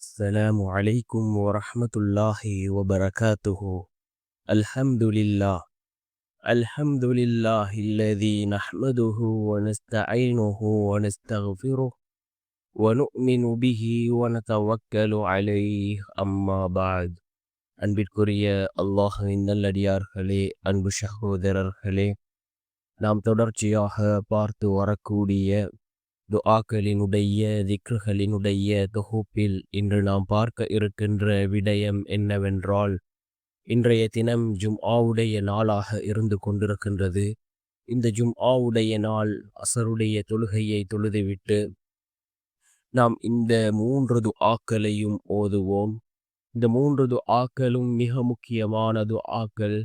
السلام عليكم ورحمة الله وبركاته. الحمد لله. الحمد لله الذي نحمده ونستعينه ونستغفره ونؤمن به ونتوكل عليه أما بعد. அன்பிற்குரிய அல்லாஹ்வின் நல்லடியார்களே, அன்பு சகோதரர்களே, நாம் தொடர்ச்சியாக பார்த்து வரக்கூடிய துஆக்களினுடைய திக்ருகளினுடைய தொகுப்பில் இன்று நாம் பார்க்க இருக்கின்ற விடயம் என்னவென்றால், இன்றைய தினம் ஜும்ஆவுடைய நாளாக இருந்து கொண்டிருக்கின்றது. இந்த ஜும்ஆவுடைய நாள் அசருடைய தொழுகையை தொழுதுவிட்டு நாம் இந்த 3 துஆக்களையும் ஓதுவோம். இந்த 3 துஆக்களும் மிக முக்கியமான துஆக்கள்.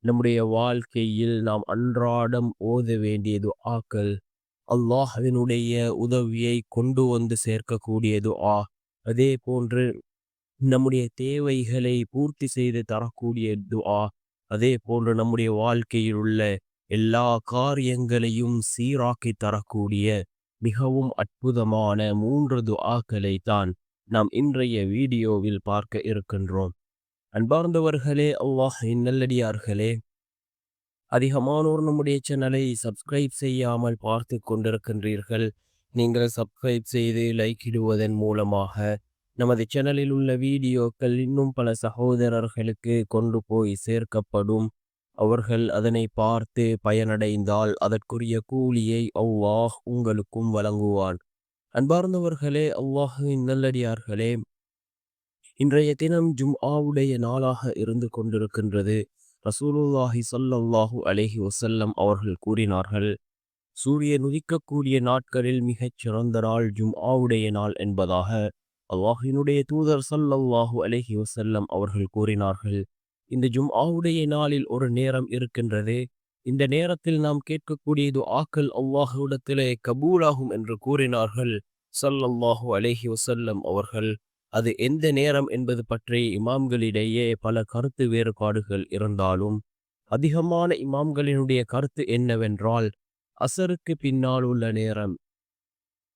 நம்முடைய வாழ்க்கையில் நாம் அன்றாடம் ஓத வேண்டிய துஆக்கள். அல்லாஹ்வினுடைய உதவியை கொண்டு வந்து சேர்க்கக்கூடிய துஆ. அதே போன்று நம்முடைய தேவைகளை பூர்த்தி செய்து தரக்கூடிய துஆ. அதே போன்று நம்முடைய வாழ்க்கையில் உள்ள எல்லா காரியங்களையும் சீராக்கி தரக்கூடிய மிகவும் அற்புதமான 3 துஆக்களை தான் நாம் இன்றைய வீடியோவில் பார்க்க இருக்கின்றோம். அன்பார்ந்தவர்களே, அல்லாஹ்வின் நல்லடியார்களே, அதிகமானோர் நம்முடைய சேனலை சப்ஸ்கிரைப் செய்யாமல் பார்த்து கொண்டிருக்கின்றீர்கள். நீங்கள் சப்ஸ்கிரைப் செய்து லைக் இடுவதன் மூலமாக நமது சேனலில் உள்ள வீடியோக்கள் இன்னும் பல சகோதரர்களுக்கு கொண்டு போய் சேர்க்கப்படும். அவர்கள் அதனை பார்த்து பயனடைந்தால் அதற்குரிய கூலியை அல்லாஹ் உங்களுக்கும் வழங்குவான். அன்பார்ந்தவர்களே, அல்லாஹ்வின் நல்லடியார்களே, இன்றைய தினம் ஜும்ஆவுடைய நாளாக இருந்து கொண்டிருக்கின்றது. ரசூலுல்லாஹி ஸல்லல்லாஹு அலைஹி வஸல்லம் அவர்கள் கூறினார்கள், சூரியன் உதிக்கக்கூடிய நாட்களில் மிகச் சிறந்த நாள் ஜும்ஆவுடைய நாள் என்பதாக அல்லாஹ்வினுடைய தூதர் ஸல்லல்லாஹு அலைஹி வஸல்லம் அவர்கள் கூறினார்கள். இந்த ஜும்ஆவுடைய நாளில் ஒரு நேரம் இருக்கின்றது. இந்த நேரத்தில் நாம் கேட்கக்கூடிய துஆக்கள் அல்லாஹ்விடத்திலே கபூலாகும் என்று கூறினார்கள் ஸல்லல்லாஹு அலைஹி வஸல்லம் அவர்கள். அது எந்த நேரம் என்பது பற்றி இமாம்களிடையே பல கருத்து வேறுபாடுகள் இருந்தாலும் அதிகமான இமாம்களினுடைய கருத்து என்னவென்றால், அசருக்கு பின்னால் உள்ள நேரம்,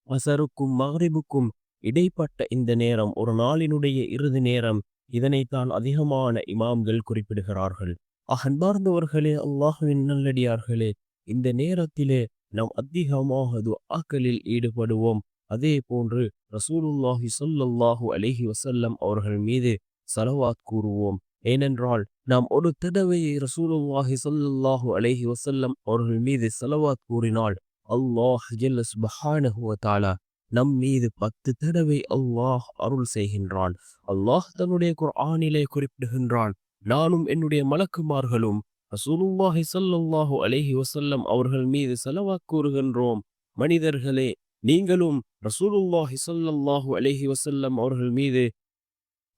அசருக்கும் மக்ரிபுக்கும் இடைப்பட்ட இந்த நேரம், ஒரு நாளினுடைய இறுதி நேரம், இதனைத்தான் அதிகமான இமாம்கள் குறிப்பிடுகிறார்கள். அன்பார்ந்தவர்களே, அல்லாஹ்வின் நல்லடியார்களே, இந்த நேரத்திலே நாம் அதிகமாக துஆக்களில் ஈடுபடுவோம். அதே போன்று ரசூலுல்லாஹி ஸல்லல்லாஹு அலைஹி வஸல்லம் அவர்கள் மீது ஸலவாத் கூறுவோம். ஏனென்றால் நாம் ஒரு தடவை ரசூலுல்லாஹி ஸல்லல்லாஹு அலைஹி வஸல்லம் அவர்கள் மீது ஸலவாத் கூறினால் அல்லாஹ் ஜல்ல சுப்ஹானஹு வ தஆலா நம் மீது 10 தடவை அல்லாஹ் அருள் செய்கின்றான். அல்லாஹ் தன்னுடைய குர்ஆனிலே குறிப்பிடுகின்றான், நானும் என்னுடைய மலக்குமார்களும் ரசூலுல்லாஹி ஸல்லல்லாஹு அலைஹி வஸல்லம் அவர்கள் மீது ஸலவாத் கூறுகின்றோம். மனிதர்களே, நீங்களும் ரசூலுல்லாஹி ஸல்லல்லாஹு அலைஹி வஸல்லம் அவர்கள் மீது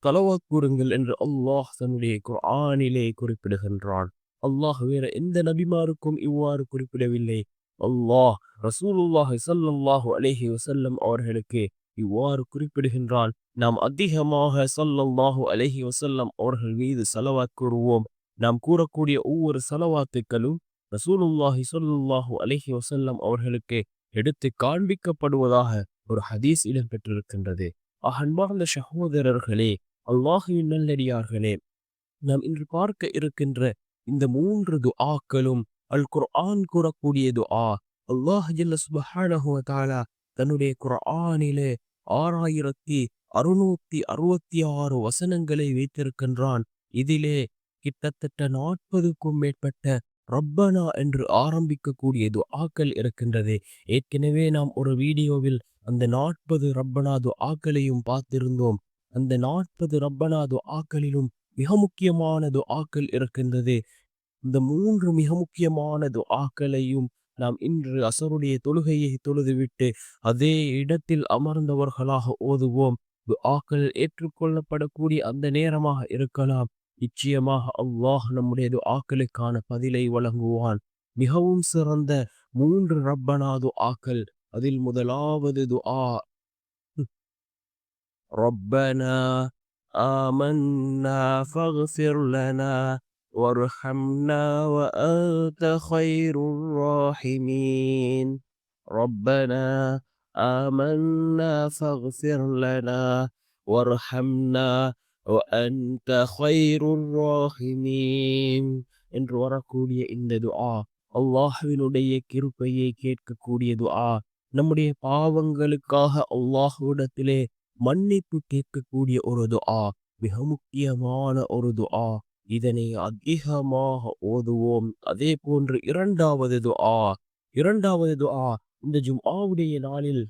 ஸலவாத் கூறுங்கள் என்று அல்லாஹ் தன்னுடைய குர்ஆனிலே குறிப்பிடுகின்றான். அல்லாஹ் வேற எந்த நபிமாருக்கும் இவ்வாறு குறிப்பிடவில்லை. அல்லாஹ் ரசூலுல்லாஹி ஸல்லல்லாஹு அலைஹி வஸல்லம் அவர்களுக்கு இவ்வாறு குறிப்பிடுகின்றான். நாம் அதிகமாக ஸல்லல்லாஹு அலைஹி வஸல்லம் அவர்கள் மீது ஸலவாத் கூறுவோம். நாம் கூறக்கூடிய ஒவ்வொரு ஸலவாத்துக்களும் ரசூலுல்லாஹி ஸல்லல்லாஹு அலைஹி வஸல்லம் அவர்களுக்கு எடுத்து காண்பிக்கப்படுவதாக ஒரு ஹதீஸ் இடம்பெற்றிருக்கின்றது. அன்பார்ந்த சகோதரர்களே, அல்லாஹ்வின் நல்லடியார்களே, நாம் இன்று பார்க்க இருக்கின்ற இந்த 3 துஆக்களும் அல் குர்ஆன் கூறக்கூடிய துஆ. அல்லாஹ் ஜல்ல சுப்ஹானஹு வ தஆலா தன்னுடைய குர்ஆனிலே 6666 வசனங்களை வைத்திருக்கின்றான். இதிலே கிட்டத்தட்ட 40க்கும் மேற்பட்ட ரப்பனா என்று ஆரம்பிக்கக்கூடிய துஆக்கள் இருக்கின்றது. ஏற்கனவே நாம் ஒரு வீடியோவில் அந்த 40 ரப்பனா துஆக்களையும் பார்த்திருந்தோம். அந்த 40 ரப்பனா துஆக்களிலும் மிக முக்கியமான துஆக்கள் இருக்கின்றது. இந்த 3 மிக முக்கியமான துஆக்களையும் நாம் இன்று அசருடைய தொழுகையை தொழுதுவிட்டு அதே இடத்தில் அமர்ந்தவர்களாக ஓதுவோம். துஆக்கள் ஏற்றுக்கொள்ளப்படக்கூடிய அந்த நேரமாக இருக்கலாம். நிச்சயமாக அல்லாஹ் நம்முடைய துஆக்களுக்கான பதிலை வழங்குவான். மிகவும் சிறந்த 3 ரப்பனா துஆக்கள். அதில் முதலாவது துஆ, ரப்பனா ஆமன்னா ஃபக்ஃபிர் லனா வர்ஹம்னா வஅன்த கைருர் ராஹிமீன். ரப்பனா ஆமன்னா ஃபக்ஃபிர் லனா وارحمنا وأنت خير الراحمين என்று வரக்கூடிய இந்த துஆ அல்லாஹ்வினுடைய கிருபையை கேட்கக்கூடிய துஆ. நம்முடைய பாவங்களுக்காக அல்லாஹ்விடத்திலே மன்னிப்பு கேட்கக்கூடிய ஒரு துஆ. மிக முக்கியமான ஒரு துஆ. இதனை அதிகமாக ஓதுவோம். அதே போன்று இரண்டாவது துஆ இந்த ஜும்ஆவுடைய நாளில்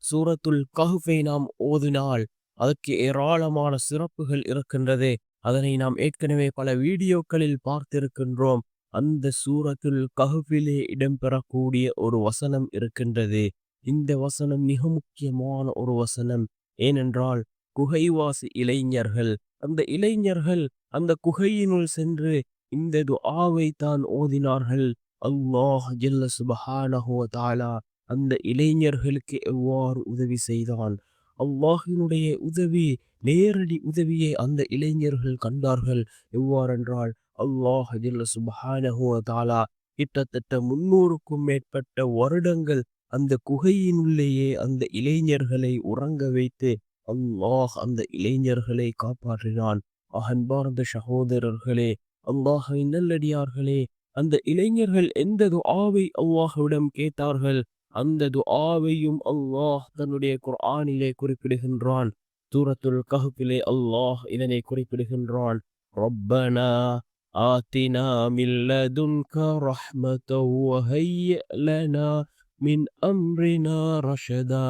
சூரத்துல் கஹ்ஃபை நாம் ஓதினால் அதற்கு ஏராளமான சிறப்புகள் இருக்கின்றது. அதனை நாம் ஏற்கனவே பல வீடியோக்களில் பார்த்திருக்கின்றோம். அந்த சூரத்துல் கஹ்ஃபிலே இடம்பெறக்கூடிய ஒரு வசனம் இருக்கின்றது. இந்த வசனம் மிக முக்கியமான ஒரு வசனம். ஏனென்றால் குகைவாசி இளைஞர்கள், அந்த இளைஞர்கள் அந்த குகையினுள் சென்று இந்த துஆவை தான் ஓதினார்கள். அல்லாஹ் ஜல்ல சுப்ஹானஹு வ தஆலா அந்த இளைஞர்களுக்கு எவ்வாறு உதவி செய்தான்? அல்லாஹினுடைய உதவி, நேரடி உதவியை அந்த இளைஞர்கள் கண்டார்கள். எவ்வாறென்றால் அல்லாஹ் ஜல்ல சுப்ஹானஹு வ தஆலா கிட்டத்தட்ட 300க்கும் மேற்பட்ட வருடங்கள் அந்த குகையினுள்ளேயே அந்த இளைஞர்களை உறங்க வைத்து அல்லாஹ் அந்த இளைஞர்களை காப்பாற்றினான். அன்பார்ந்த சகோதரர்களே, அல்லாஹ்வின் நல்லடியார்களே, அந்த இளைஞர்கள் எந்த துஆவை அல்லாஹ்விடம் கேட்டார்கள் அந்த துஆவையும் அல்லாஹ் தன்னுடைய குர்ஆனிலே குறிப்பிடுகின்றான். சூரத்துல் கஹ்ஃபிலே அல்லாஹ் இதனை குறிப்பிடுகின்றான். ரப்பனா ஆத்தினா மின் லதுன்க ரஹ்மத்தன் வஹய்யிஅ லனா மின் அம்ரினா ரஷதா.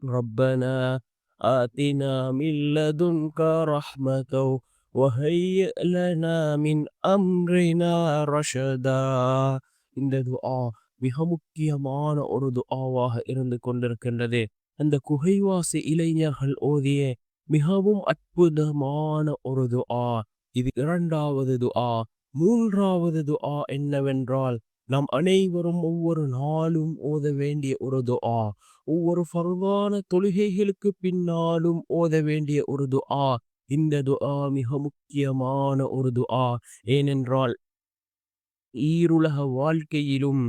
ربنا آتنا من لدنك رحمة وهيئ لنا من أمرنا رشدا. இந்த துஆ மிக முக்கியமான ஒரு துஆவாக இருந்து கொண்டிருக்கின்றது. அந்த குகைவாசி இளைஞர்கள் ஓதிய மிகவும் அற்புதமான ஒரு துஆ. இது இரண்டாவது துஆ. மூன்றாவது துஆ என்னவென்றால் நாம் அனைவரும் ஒவ்வொரு நாளும் ஓத வேண்டிய ஒரு துஆ. ஒவ்வொரு ஃபர்தான தொழுகைகளுக்கு பின்னாலும் ஓத வேண்டிய ஒரு துஆ. இந்த துஆ மிக முக்கியமான ஒரு துஆ. ஏனென்றால் ஈருலக வாழ்க்கையிலும்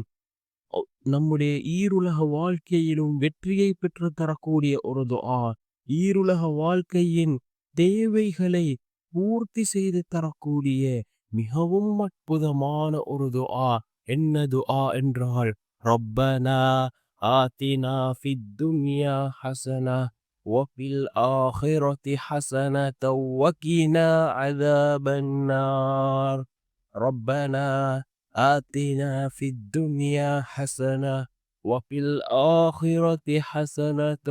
நம்முடைய ஈருலக வாழ்க்கையிலும் வெற்றியை பெற்று தரக்கூடிய ஒரு துஆ. ஈருலக வாழ்க்கையின் தேவைகளை பூர்த்தி செய்து தரக்கூடிய மிகவும் அற்புதமான ஒரு துஆ. என்ன துஆ என்றால் ரப்பனா ஆத்தினா ஃபித் துன்யா ஹஸனா வஃபில் ஆஹிரத்தி ஹஸனத்தன் வகினா அஸாபன் நார். ரப்பனா آتنا في الدنيا حسنة وفي الآخرة حسنة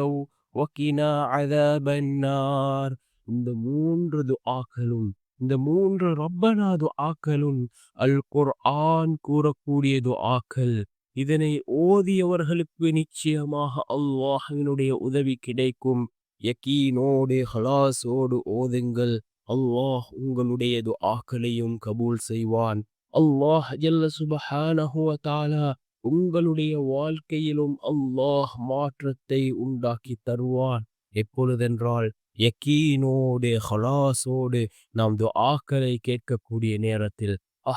وقنا عذاب النار. இந்த மூன்று துஆக்களும், இந்த மூன்று ரப்பனா துஆக்களும் அல் குர்ஆன் கூறக்கூடிய துஆக்கள். இதனை ஓதியவர்களுக்கு நிச்சயமாக அல்லாஹ்வினுடைய உதவி கிடைக்கும். யகீனோடு ஹலாஸோடு ஓதுங்கள். அல்லாஹ் உங்களுடைய துஆக்களையும் கபூல் செய்வான். அல்லாஹ் ஜல்ல சுப்ஹானஹு வ தஆலா உங்களுடைய வாழ்க்கையிலும் அல்லாஹ் மாற்றத்தை உண்டாக்கி தருவான். எப்பொழுதென்றால் யகீனோடு ஹலாஸோடு நாம் துஆக்களை கேட்கக்கூடிய நேரத்தில்.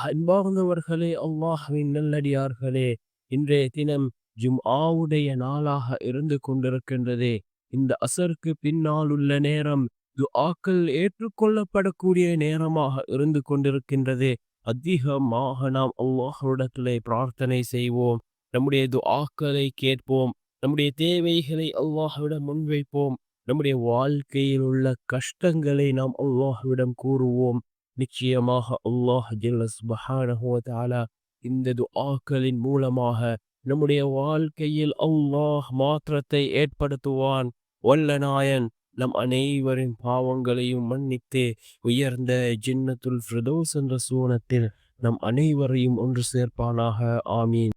அன்பார்ந்தவர்களே, அல்லாஹ்வின் நல்லடியார்களே, இன்றைய தினம் ஜும்ஆவுடைய நாளாக இருந்து கொண்டிருக்கின்றது. இந்த அசருக்கு பின்னால் உள்ள நேரம் துஆக்கள் ஏற்றுக்கொள்ளப்படக்கூடிய நேரமாக இருந்து கொண்டிருக்கின்றது. அதிகமாக நாம் அல்லாஹ்விடத்திலே பிரார்த்தனை செய்வோம். நம்முடைய துஆக்களை கேட்போம். நம்முடைய தேவைகளை அல்லாஹ்விடம் முன்வைப்போம். நம்முடைய வாழ்க்கையில் உள்ள கஷ்டங்களை நாம் அல்லாஹ்விடம் கூறுவோம். நிச்சயமாக அல்லாஹ் ஜல்ல சுப்ஹானஹு வ தஆலா இந்த துஆக்களின் மூலமாக நம்முடைய வாழ்க்கையில் அல்லாஹ் மாற்றத்தை ஏற்படுத்துவான். வல்ல நாயன் நம் அனைவரின் பாவங்களையும் மன்னித்து உயர்ந்த ஜன்னத்துல் ஃபிர்தௌஸ் என்ற சூனத்தில் நம் அனைவரையும் ஒன்று சேர்ப்பானாக. ஆமீன்.